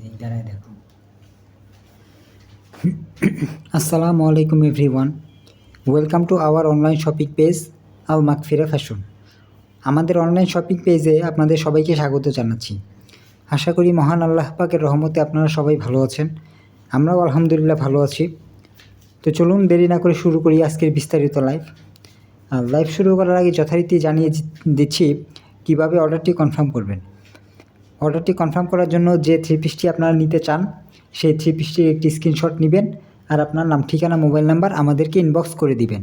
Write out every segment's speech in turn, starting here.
এইটারে দেখো। আসসালামু আলাইকুম everyone, welcome to our online shopping page Al Maghfira fashion. আমাদের অনলাইন শপিং পেজে আপনাদের সবাইকে স্বাগত জানাচ্ছি। আশা করি মহান আল্লাহ পাকের রহমতে আপনারা সবাই ভালো আছেন। আমরাও আলহামদুলিল্লাহ ভালো আছি। তো চলুন দেরি না করে শুরু করি আজকের বিস্তারিত লাইভ। লাইভ শুরু করার আগে যথারীতি জানিয়ে দিচ্ছি কীভাবে অর্ডারটি কনফার্ম করবেন। অর্ডারটি কনফার্ম করার জন্য যে থ্রি পিসটি আপনারা নিতে চান সেই থ্রি পিসটির একটি স্ক্রিনশট নেবেন আর আপনার নাম, ঠিকানা, মোবাইল নাম্বার আমাদেরকে ইনবক্স করে দিবেন।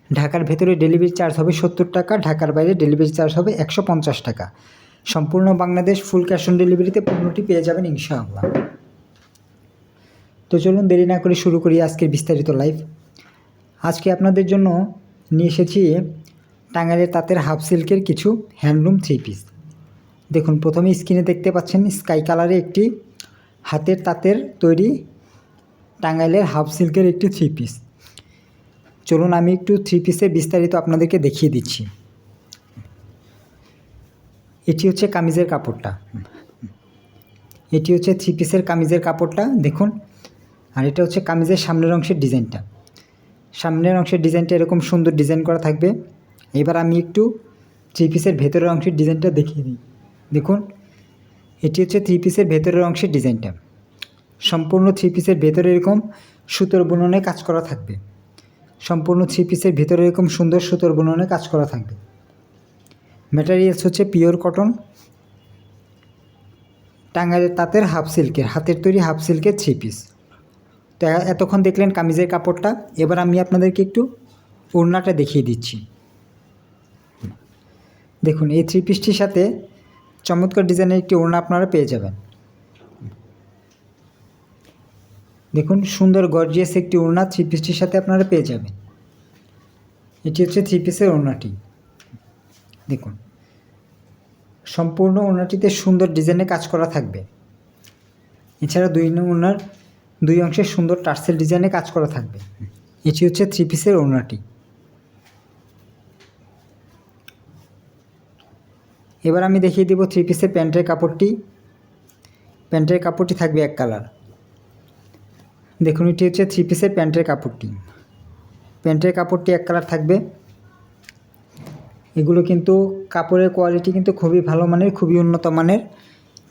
ঢাকার ভেতরে ডেলিভারি চার্জ হবে 70 টাকা, ঢাকার বাইরে ডেলিভারি চার্জ হবে 150 টাকা। সম্পূর্ণ বাংলাদেশ ফুল ক্যাশ অন ডেলিভারিতে পণ্যটি পেয়ে যাবেন ইনশাআল্লাহ। তো চলুন দেরি না করে শুরু করি আজকের বিস্তারিত লাইভ। আজকে আপনাদের জন্য নিয়ে এসেছি টাঙ্গাইলের তাঁতের হাফ সিল্কের কিছু হ্যান্ডলুম থ্রি পিস। দেখুন, প্রথমে স্ক্রিনে দেখতে পাচ্ছেন স্কাই কালারে একটি হাতের তাঁতের তৈরি টাঙ্গাইলের হাফ সিল্কের একটি থ্রি পিস। চলুন আমি একটু থ্রি পিসের বিস্তারিত আপনাদেরকে দেখিয়ে দিচ্ছি। এটি হচ্ছে কামিজের কাপড়টা, এটি হচ্ছে থ্রি পিসের কামিজের কাপড়টা দেখুন। আর এটা হচ্ছে কামিজের সামনের অংশের ডিজাইনটা। সামনের অংশের ডিজাইনটা এরকম সুন্দর ডিজাইন করা থাকবে। এবার আমি একটু থ্রি পিসের ভেতরের অংশের ডিজাইনটা দেখিয়ে দিই। দেখুন, এটি হচ্ছে থ্রি পিসের ভেতরের অংশের ডিজাইনটা। সম্পূর্ণ থ্রি পিসের ভেতরে এরকম সুতোর বুননে কাজ করা থাকবে। সম্পূর্ণ থ্রি পিসের ভেতরে এরকম সুন্দর সুতোর বুননে কাজ করা থাকবে। ম্যাটেরিয়ালস হচ্ছে পিওর কটন, টাঙ্গাইলের তাঁতের হাফ সিল্কের, হাতের তৈরি হাফ সিল্কের থ্রি পিস। তো এতক্ষণ দেখলেন কামিজের কাপড়টা। এবার আমি আপনাদেরকে একটু ওড়নাটা দেখিয়ে দিচ্ছি। দেখুন, এই থ্রি পিসটির সাথে চমৎকার ডিজাইনের একটি ওড়না আপনারা পেয়ে যাবেন। দেখুন, সুন্দর গর্জিয়াস একটি ওড়না থ্রি পিসটির সাথে আপনারা পেয়ে যাবেন। এটি হচ্ছে থ্রি পিসের ওড়নাটি। দেখুন, সম্পূর্ণ ওড়নাটিতে সুন্দর ডিজাইনে কাজ করা থাকবে। এছাড়া ওড়নার দুই অংশে সুন্দর টার্সেল ডিজাইনে কাজ করা থাকবে। এটি হচ্ছে থ্রি পিসের ওড়নাটি। এবার আমি দেখিয়ে দেব থ্রি পিসের প্যান্টের কাপড়টি। প্যান্টের কাপড়টি থাকবে এক কালার। দেখুন, এটি হচ্ছে থ্রি পিসের প্যান্টের কাপড়টি। প্যান্টের কাপড়টি এক কালার থাকবে। এগুলো কিন্তু কাপড়ের কোয়ালিটি কিন্তু খুবই ভালো মানের, খুবই উন্নত মানের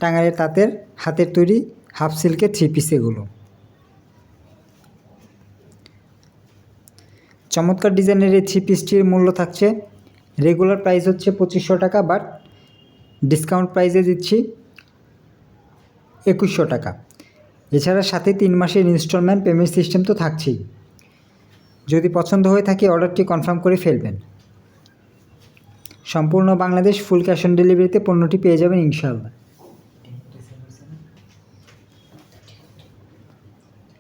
টাঙ্গাইলের তাঁতের হাতের তৈরি হাফ সিল্কের থ্রি পিস এগুলো। চমৎকার ডিজাইনের এই থ্রি পিসটির মূল্য থাকছে, রেগুলার প্রাইস হচ্ছে 2500 টাকা, বাট ডিসকাউন্ট প্রাইসে দিচ্ছি 2100 টাকা। এছাড়া সাথে 3 মাসের ইনস্টলমেন্ট পেমেন্ট সিস্টেম তো থাকছেই। যদি পছন্দ হয়ে থাকে অর্ডারটি কনফার্ম করে ফেলবেন। সম্পূর্ণ বাংলাদেশ ফুল ক্যাশ অন ডেলিভারিতে পণ্যটি পেয়ে যাবেন ইনশাআল্লাহ।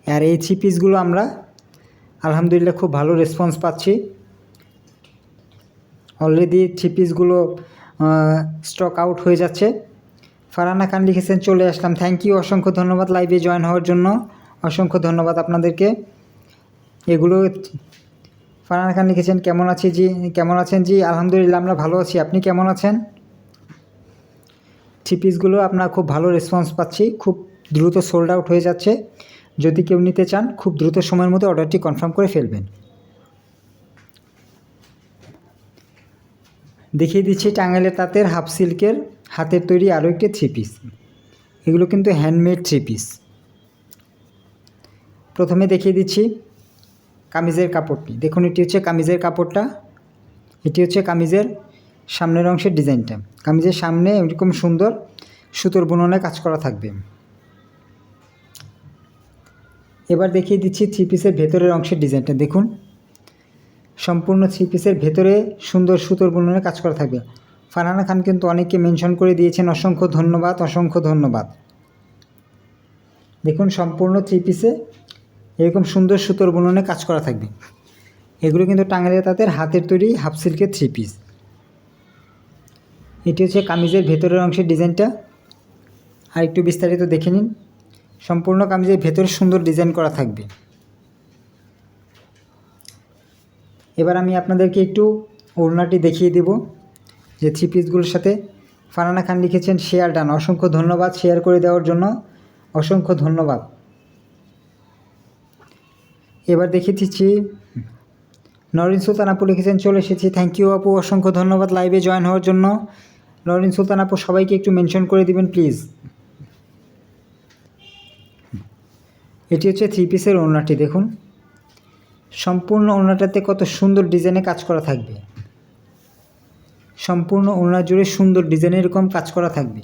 আর এই থ্রি পিসগুলো আমরা আলহামদুলিল্লাহ খুব ভালো রেসপন্স পাচ্ছি। অলরেডি থ্রি পিসগুলো স্টক আউট হয়ে যাচ্ছে। ফারহানা খান লিখেছেন, চলে আসলাম। থ্যাংক ইউ, অসংখ্য ধন্যবাদ লাইভে জয়েন হওয়ার জন্য, অসংখ্য ধন্যবাদ আপনাদেরকে। এগুলো ফারহানা খান লিখেছেন, কেমন আছেন জি? আলহামদুলিল্লাহ আমরা ভালো আছি, আপনি কেমন আছেন? থ্রি পিসগুলো আপনার খুব ভালো রেসপন্স পাচ্ছি, খুব দ্রুত সোল্ড আউট হয়ে যাচ্ছে। যদি কেউ নিতে চান খুব দ্রুত সময়ের মধ্যে অর্ডারটি কনফার্ম করে ফেলবেন। দেখিয়ে দিচ্ছি টাঙ্গাইলের তাঁতের হাফ সিল্কের হাতের তৈরি আরও একটি থ্রি পিস। এগুলো কিন্তু হ্যান্ডমেড থ্রি পিস। প্রথমে দেখিয়ে দিচ্ছি কামিজের কাপড়টি। দেখুন, এটি হচ্ছে কামিজের কাপড়টা। এটি হচ্ছে কামিজের সামনের অংশের ডিজাইনটা। কামিজের সামনে এরকম সুন্দর সুতোর বুননে কাজ করা থাকবে। এবার দেখিয়ে দিচ্ছি থ্রি পিসের ভেতরের অংশের ডিজাইনটা। দেখুন, সম্পূর্ণ থ্রি পিসের ভেতরে সুন্দর সুতোর বুননে কাজ করা থাকবে। ফারহানা খান কিন্তু অনেককে মেনশন করে দিয়েছেন, অসংখ্য ধন্যবাদ, অসংখ্য ধন্যবাদ। দেখুন, সম্পূর্ণ থ্রি পিসে এরকম সুন্দর সুতোর বুননে কাজ করা থাকবে। এগুলো কিন্তু টাঙ্গাইলের তাঁতের হাতের তৈরি হাফ সিল্কের থ্রি পিস। এটি হচ্ছে কামিজের ভেতরের অংশের ডিজাইনটা। আর একটু বিস্তারিত দেখে নিন। সম্পূর্ণ কামিজের ভেতরে সুন্দর ডিজাইন করা থাকবে। এবার আমি আপনাদেরকে একটু ওড়নাটি দেখিয়ে দেব যে থ্রি পিসগুলোর সাথে। ফারহানা খান লিখেছেন শেয়ার ডান, অসংখ্য ধন্যবাদ শেয়ার করে দেওয়ার জন্য। অসংখ্য ধন্যবাদ। এবার দেখিয়ে দিচ্ছি, নরিন সুলতান আপু লিখেছেন চলে এসেছি। থ্যাংক ইউ আপু, অসংখ্য ধন্যবাদ লাইভে জয়েন হওয়ার জন্য। নরিন সুলতান আপু সবাইকে একটু মেনশন করে দিবেন প্লিজ। এটি হচ্ছে 3 পিসের ওড়নাটি, দেখুন সম্পূর্ণ ওড়নাটাতে কত সুন্দর ডিজাইনে কাজ করা থাকবে। সম্পূর্ণ ওড়না জুড়ে সুন্দর ডিজাইনে এরকম কাজ করা থাকবে।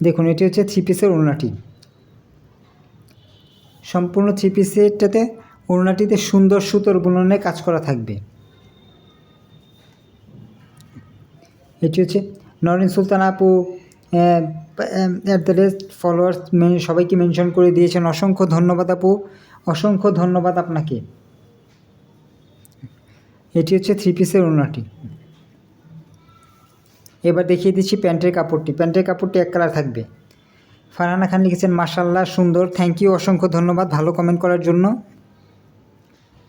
দেখুন এটি হচ্ছে 3 পিসের ওড়নাটি। সম্পূর্ণ 3 পিসেরটাতে ওড়নাটিতে সুন্দর সুতোর বুননে কাজ করা থাকবে। এটি হচ্ছে নরিন সুলতান আপু ফলোয়ার্স সবাইকে মেনশন করে দিয়েছেন, অসংখ্য ধন্যবাদ আপু, অসংখ্য ধন্যবাদ আপনাকে। এটি হচ্ছে 3 পিসের ওড়নাটি। এবার দেখিয়ে দিচ্ছি প্যান্টের কাপড়টি। প্যান্টের কাপড়টি এক কালার থাকবে। ফারহানা খান লিখেছেন মাশাআল্লাহ সুন্দর, থ্যাংক ইউ, অসংখ্য ধন্যবাদ ভালো কমেন্ট করার জন্য।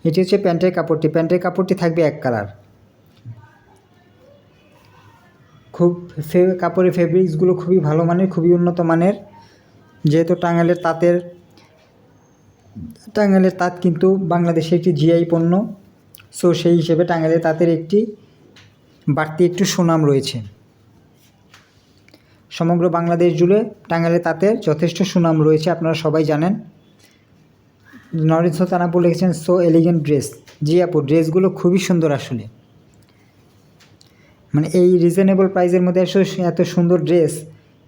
এটি হচ্ছে প্যান্টের কাপড়টি। প্যান্টের কাপড়টি থাকবে এক কালার। খুব কাপড়ের ফেব্রিক্সগুলো খুবই ভালো মানের, খুবই উন্নত মানের। যেহেতু টাঙ্গাইলের তাঁত কিন্তু বাংলাদেশে একটি জিআই পণ্য, সো সেই হিসেবে টাঙ্গাইলের তাঁতের একটি বাড়তি একটু সুনাম রয়েছে। সমগ্র বাংলাদেশ জুড়ে টাঙ্গাইলের তাঁতের যথেষ্ট সুনাম রয়েছে, আপনারা সবাই জানেন। নরিন সুলতান আপু লিখেছেন সো এলিগেন্ট ড্রেস। জি আপু, ড্রেসগুলো খুবই সুন্দর আসলে, মানে এই রিজনেবল প্রাইসের মধ্যে এত সুন্দর ড্রেস,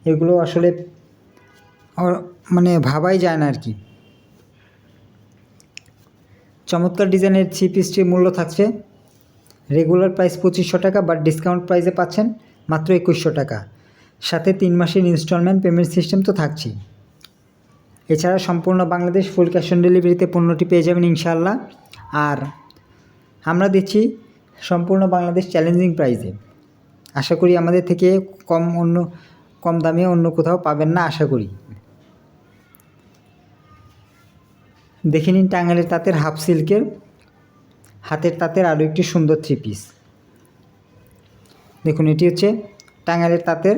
এগুলো আসলে মানে ভাবাই যায় না আর কি। চমৎকার ডিজাইনের 3 পিসটির মূল্য থাকছে রেগুলার প্রাইস 2500 টাকা, বাট ডিসকাউন্ট প্রাইসে পাচ্ছেন মাত্র 2100 টাকা। সাথে 3 মাসের ইনস্টলমেন্ট পেমেন্ট সিস্টেম তো থাকছেই। এছাড়া সম্পূর্ণ বাংলাদেশ ফুল ক্যাশ অন ডেলিভারিতে পণ্যটি পেয়ে যাবেন ইনশাআল্লাহ। আর আমরা দিচ্ছি সম্পূর্ণ বাংলাদেশ চ্যালেঞ্জিং প্রাইসে। আশা করি আমাদের থেকে কম দামে অন্য কোথাও পাবেন না আশা করি। দেখে নিন টাঙ্গাইলের তাঁতের হাফ সিল্কের হাতের তাঁতের আরও একটি সুন্দর 3 পিস। দেখুন এটি হচ্ছে টাঙ্গাইলের তাঁতের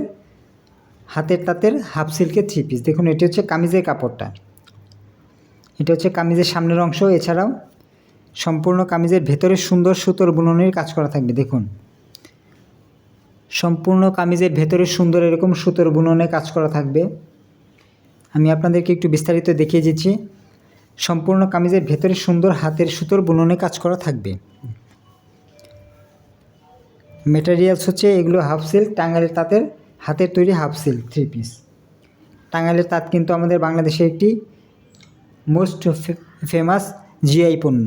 হাতের তাঁতের হাফ সিল্কের 3 পিস। দেখুন এটি হচ্ছে কামিজের কাপড়টা, এটা হচ্ছে কামিজের সামনের অংশ। এছাড়াও সম্পূর্ণ কামিজের ভেতরে সুন্দর সুতোর বুননের কাজ করা থাকবে। দেখুন সম্পূর্ণ কামিজের ভেতরে সুন্দর এরকম সুতোর বুননে কাজ করা থাকবে। আমি আপনাদেরকে একটু বিস্তারিত দেখিয়ে দিচ্ছি। সম্পূর্ণ কামিজের ভেতরে সুন্দর হাতের সুতোর বুননে কাজ করা থাকবে। মেটেরিয়ালস হচ্ছে এগুলো হাফ সিল্ক, টাঙ্গাইলের তাঁতের হাতের তৈরি হাফ সিল্ক 3 পিস। টাঙ্গাইলের তাঁত কিন্তু আমাদের বাংলাদেশের একটি মোস্ট ফেমাস জিআই পণ্য।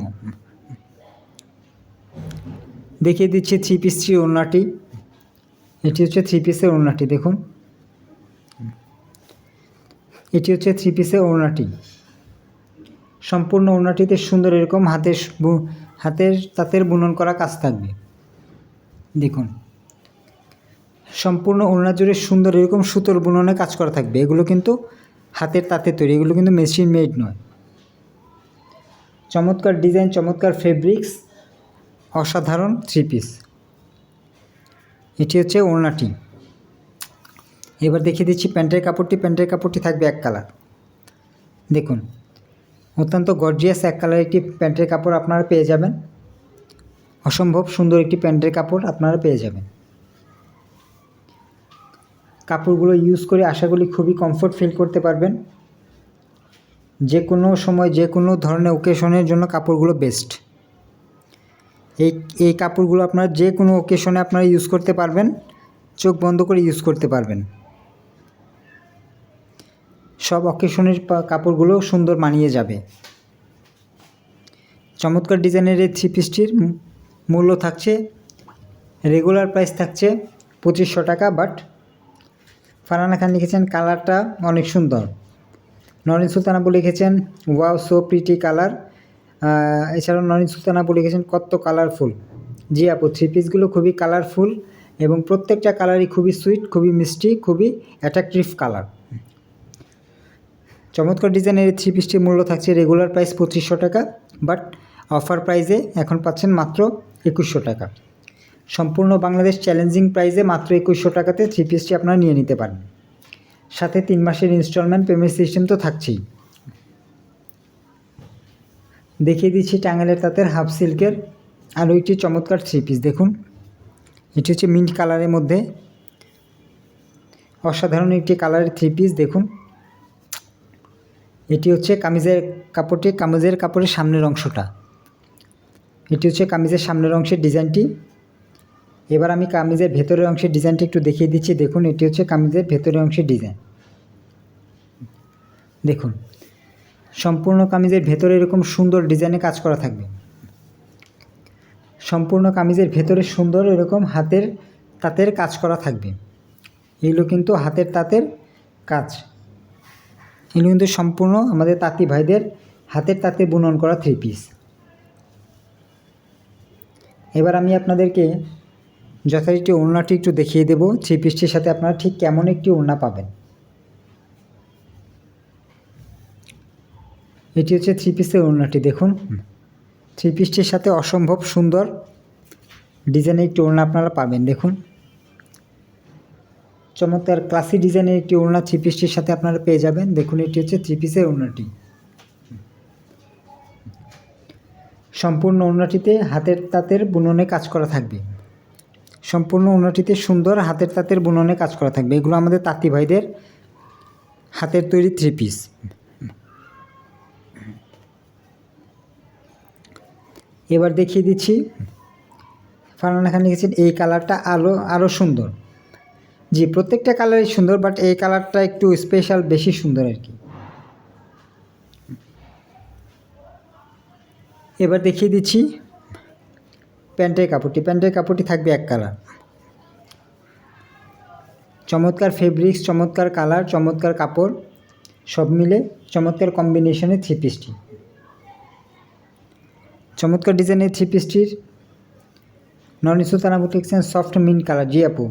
দেখিয়ে দিচ্ছি 3 পিসটি ওড়নাটি। এটি হচ্ছে 3 পিসের ওড়নাটি। দেখুন এটি হচ্ছে 3 পিসের ওড়নাটি। সম্পূর্ণ ওড়নাটিতে সুন্দর এরকম হাতের তাঁতের বুনন করা কাজ থাকবে। দেখুন সম্পূর্ণ ওড়না জুড়ে সুন্দর এরকম সুতোর বুননে কাজ করা থাকবে। এগুলো কিন্তু হাতের তাঁতের তৈরি, এগুলো কিন্তু মেশিন মেড নয়। চমৎকার ডিজাইন, চমৎকার ফেব্রিক্স, অসাধারণ 3 পিস। এটি হচ্ছে ওড়নাটি। এবার দেখিয়ে দিচ্ছি প্যান্টের কাপড়টি। প্যান্টের কাপড়টি থাকবে এক কালার। দেখুন অত্যন্ত গর্জিয়াস এক কালার একটি প্যান্টের কাপড় আপনারা পেয়ে যাবেন। অসম্ভব সুন্দর একটি প্যান্টের কাপড় আপনারা পেয়ে যাবেন। কাপড়গুলো ইউজ করে আশা করি খুবই কমফোর্ট ফিল করতে পারবেন। যে কোনো সময় যে কোনো ধরনের ওকেশনের জন্য কাপড়গুলো বেস্ট। এই কাপড়গুলো আপনারা যে কোনো ওকেশনে আপনারা ইউজ করতে পারবেন, চোখ বন্ধ করে ইউজ করতে পারবেন। সব অকেশনের কাপড়গুলো সুন্দর মানিয়ে যাবে। চমৎকার ডিজাইনের এই 3 পিসটির মূল্য থাকছে রেগুলার প্রাইস থাকছে 2500 টাকা, বাট ফারহানা খান লিখেছেন কালারটা অনেক সুন্দর। নরিন সুলতান আপু লিখেছেন ওয়াও সো প্রিটি কালার। এছাড়াও নরিন সুলতান আপু লিখেছেন কত কালারফুল। জি আপু, 3 পিসগুলো খুবই কালারফুল এবং প্রত্যেকটা কালারই খুবই সুইট, খুবই মিষ্টি, খুবই অ্যাট্রাকটিভ কালার। চমৎকার ডিজাইনের 3 পিসটির মূল্য থাকছে রেগুলার প্রাইস 2500 টাকা, বাট অফার প্রাইসে এখন পাচ্ছেন মাত্র 2100 টাকা। সম্পূর্ণ বাংলাদেশ চ্যালেঞ্জিং প্রাইসে মাত্র 2100 টাকাতে 3 পিসটি আপনারা নিয়ে নিতে পারেন। সাথে 3 মাসের ইনস্টলমেন্ট পেমেন্ট সিস্টেম তো থাকছেই। দেখিয়ে দিচ্ছি টাঙ্গাইলের তাঁতের হাফ সিল্কের আরও একটি চমৎকার 3 পিস। দেখুন, এটি হচ্ছে মিন্ট কালারের মধ্যে অসাধারণ একটি কালারের 3 পিস। দেখুন, এটি হচ্ছে কামিজের কাপড়ের সামনের অংশটা। এটি হচ্ছে কামিজের সামনের অংশের ডিজাইনটি। এবার আমি কামিজের ভেতরের অংশের ডিজাইনটি একটু দেখিয়ে দিচ্ছি। দেখুন, এটি হচ্ছে কামিজের ভেতরের অংশের ডিজাইন। দেখুন, সম্পূর্ণ কামিজের ভেতরে এরকম সুন্দর ডিজাইনে কাজ করা থাকবে। সম্পূর্ণ কামিজের ভেতরে সুন্দর এরকম হাতের তাঁতের কাজ করা থাকবে। এগুলো কিন্তু হাতের তাঁতের কাজ। এগুলো কিন্তু সম্পূর্ণ আমাদের তাঁতি ভাইদের হাতের তাঁতে বুনন করা 3 পিস। এবার আমি আপনাদেরকে যথারীতি ওড়নাটি একটু দেখিয়ে দেব। 3 পিসটির সাথে আপনারা ঠিক কেমন একটি ওড়না পাবেন। এটি হচ্ছে 3 পিসের ওড়নাটি। দেখুন, 3 পিসটির সাথে অসম্ভব সুন্দর ডিজাইনের একটি ওড়না আপনারা পাবেন। দেখুন, চমৎকার ক্লাসি ডিজাইনের একটি ওড়না 3 পিসটির সাথে আপনারা পেয়ে যাবেন। দেখুন, এটি হচ্ছে 3 পিসের ওড়নাটি। সম্পূর্ণ ওড়নাটিতে হাতের তাঁতের বুননে কাজ করা থাকবে। সম্পূর্ণ ওড়নাটিতে সুন্দর হাতের তাঁতের বুননে কাজ করা থাকবে। এগুলো আমাদের তাঁতি ভাইদের হাতের তৈরি 3 পিস। এবার দেখিয়ে দিচ্ছি ফারহানা খান লিখেছেন এই কালারটা আরও সুন্দর। জি, প্রত্যেকটা কালারই সুন্দর, বাট এই কালারটা একটু স্পেশাল, বেশি সুন্দর আর কি। এবার দেখিয়ে দিচ্ছি প্যান্টের কাপড়টি থাকবে এক কালার। চমৎকার ফেব্রিক্স, চমৎকার কালার, চমৎকার কাপড়, সব মিলে চমৎকার কম্বিনেশনের 3 পিসটি। চমৎকার ডিজাইনের 3 পিসটির নন সুলতানা বুটিক্সের সফট মিন্ট কালার। জি আপু,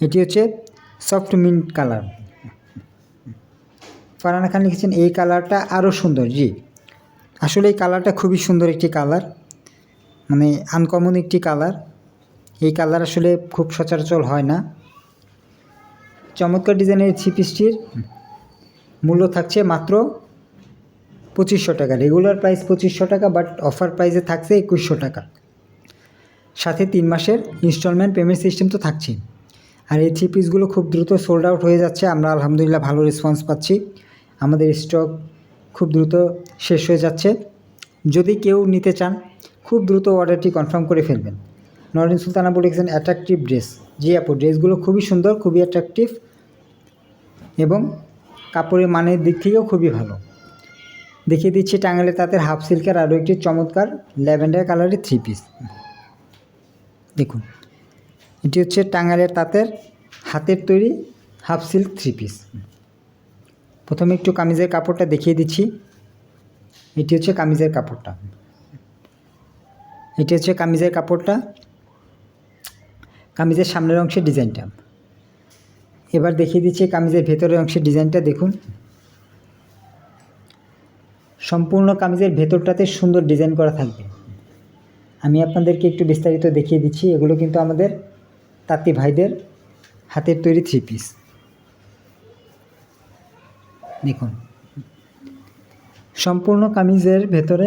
এটি হচ্ছে সফট মিন্ট কালার। ফারহানা খান লিখেছেন এই কালারটা আরও সুন্দর। জি, আসলে এই কালারটা খুবই সুন্দর একটি কালার, মানে আনকমন একটি কালার। এই কালার আসলে খুব সচরাচর হয় না। চমৎকার ডিজাইনের 3 পিসটির মূল্য থাকছে মাত্র 2500 টাকা। রেগুলার প্রাইস 2500 টাকা, বাট অফার প্রাইসে থাকছে 2100 টাকা। সাথে 3 মাসের ইনস্টলমেন্ট পেমেন্ট সিস্টেম তো থাকছেই। আর এই 3 পিসগুলো খুব দ্রুত সোল্ড আউট হয়ে যাচ্ছে। আমরা আলহামদুলিল্লাহ ভালো রেসপন্স পাচ্ছি। আমাদের স্টক খুব দ্রুত শেষ হয়ে যাচ্ছে। যদি কেউ নিতে চান খুব দ্রুত অর্ডারটি কনফার্ম করে ফেলবেন। নরিন সুলতানা বলেছেন অ্যাট্রাকটিভ ড্রেস। জি আপু, ড্রেসগুলো খুবই সুন্দর, খুবই অ্যাট্রাকটিভ এবং কাপড়ের মানের দিক থেকেও খুবই ভালো। দেখিয়ে দিচ্ছি টাঙ্গাইলের তাঁতের হাফ সিল্কের আরও একটি চমৎকার ল্যাভেন্ডার কালারের 3 পিস। দেখুন, এটি হচ্ছে টাঙ্গাইলের তাঁতের হাতের তৈরি হাফ সিল্ক 3 পিস। প্রথমে একটু কামিজের কাপড়টা দেখিয়ে দিচ্ছি। এটি হচ্ছে কামিজের কাপড়টা। কামিজের সামনের অংশের ডিজাইনটা। এবার দেখিয়ে দিচ্ছি কামিজের ভেতরের অংশের ডিজাইনটা। দেখুন, সম্পূর্ণ কামিজের ভেতরটাতে সুন্দর ডিজাইন করা থাকবে। আমি আপনাদেরকে একটু বিস্তারিত দেখিয়ে দিচ্ছি। এগুলো কিন্তু আমাদের তাঁতি ভাইদের হাতের তৈরি 3 পিস। দেখুন, সম্পূর্ণ কামিজের ভেতরে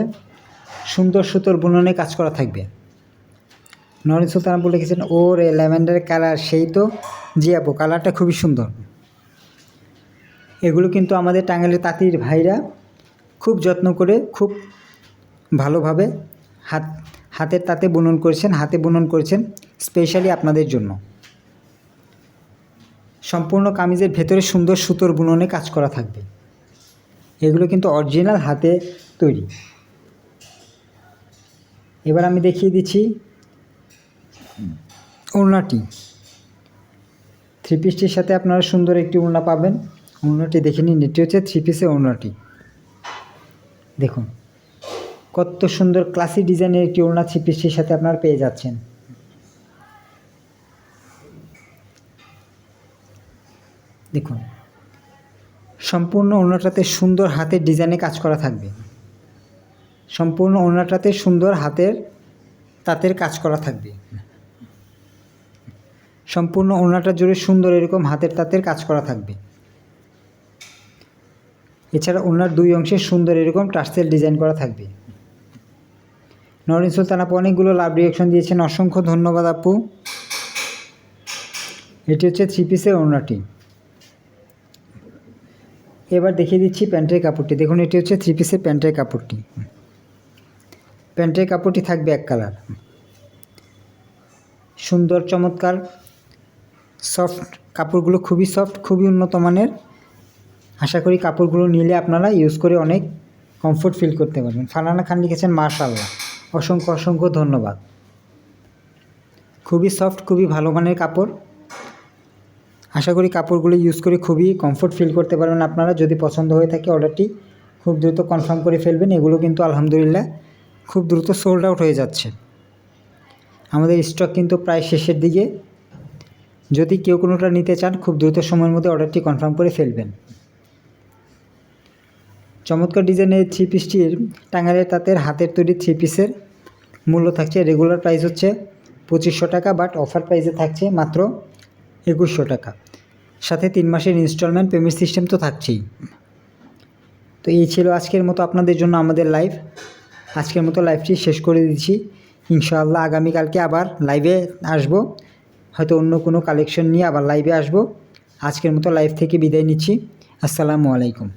সুন্দর সুতোর বুননে কাজ করা থাকবে। নরিন সুলতান আপু লিখেছেন ওর ল্যাভেন্ডার কালার, সেই তো। জি আপু, কালারটা খুবই সুন্দর। এগুলো কিন্তু আমাদের টাঙ্গাইলের তাঁতির ভাইরা খুব যত্ন করে, খুব ভালোভাবে হাতের তাঁতে হাতে বুনন করেছেন স্পেশালি আপনাদের জন্য। সম্পূর্ণ কামিজের ভেতরে সুন্দর সুতোর বুননে কাজ করা থাকবে। এগুলো কিন্তু অরিজিনাল হাতে তৈরি। এবার আমি দেখিয়ে দিচ্ছি ওড়নাটি। 3 পিসটির সাথে আপনারা সুন্দর একটি ওড়না পাবেন। ওড়নাটি দেখে নিন, এটি হচ্ছে 3 পিসের ওড়নাটি। দেখুন, কত সুন্দর ক্লাসি ডিজাইনের একটি ওড়না 3 পিসটির সাথে আপনারা পেয়ে যাচ্ছেন। দেখুন, সম্পূর্ণ ওড়নাটাতে সুন্দর হাতের ডিজাইনে কাজ করা থাকবে। সম্পূর্ণ ওড়নাটাতে সুন্দর হাতের তাঁতের কাজ করা থাকবে। সম্পূর্ণ ওড়নাটা জুড়ে সুন্দর এরকম হাতের তাঁতের কাজ করা থাকবে। এছাড়া ওড়নার দুই অংশে সুন্দর এরকম টার্সেল ডিজাইন করা থাকবে। নরিন সুলতান আপু অনেকগুলো লাভ রিয়াকশন দিয়েছেন, অসংখ্য ধন্যবাদ আপু। এটি হচ্ছে 3 পিসের ওড়নাটি। এবার দেখিয়ে দিচ্ছি প্যান্টের কাপড়টি। দেখুন এটি হচ্ছে 3 পিসের প্যান্টের কাপড়টি। প্যান্টের কাপড়টি থাকবে এক কালার, সুন্দর চমৎকার সফট কাপড়গুলো, খুবই সফট, খুবই উন্নত মানের। আশা করি কাপড়গুলো নিলে আপনারা ইউজ করে অনেক কমফোর্ট ফিল করতে পারবেন। ফারহানা খান লিখেছেন মাশাআল্লাহ, অসংখ্য অসংখ্য ধন্যবাদ। খুবই সফট, খুবই ভালো মানের কাপড়। আশা করি কাপড়গুলো ইউজ করে খুবই কমফোর্ট ফিল করতে পারবেন আপনারা। যদি পছন্দ হয়ে থাকে অর্ডারটি খুব দ্রুত কনফার্ম করে ফেলবেন। এগুলো কিন্তু আলহামদুলিল্লাহ খুব দ্রুত সোল্ড আউট হয়ে যাচ্ছে। আমাদের স্টক কিন্তু প্রায় শেষের দিকে। যদি কেউ কোনোটা নিতে চান খুব দ্রুত সময়ের মধ্যে অর্ডারটি কনফার্ম করে ফেলবেন। চমৎকার ডিজাইনের 3 পিসটির টাঙ্গাইলের তাঁতের হাতের তৈরি 3 পিসের মূল্য থাকছে, রেগুলার প্রাইস হচ্ছে 2500 টাকা, বাট অফার প্রাইসে থাকছে মাত্র 2100 টাকা। সাথে 3 মাসের ইনস্টলমেন্ট পেমেন্ট সিস্টেম তো থাকছেই। তো এই ছিল আজকের মতো আপনাদের জন্য আমাদের লাইভ। আজকের মতো লাইভটি শেষ করে দিচ্ছি। ইনশাআল্লাহ আগামীকালকে আবার লাইভে আসব, হয়তো অন্য কোনো কালেকশন নিয়ে আবার লাইভে আসব। আজকের মতো লাইভ থেকে বিদায় নিচ্ছি। আসসালামু আলাইকুম।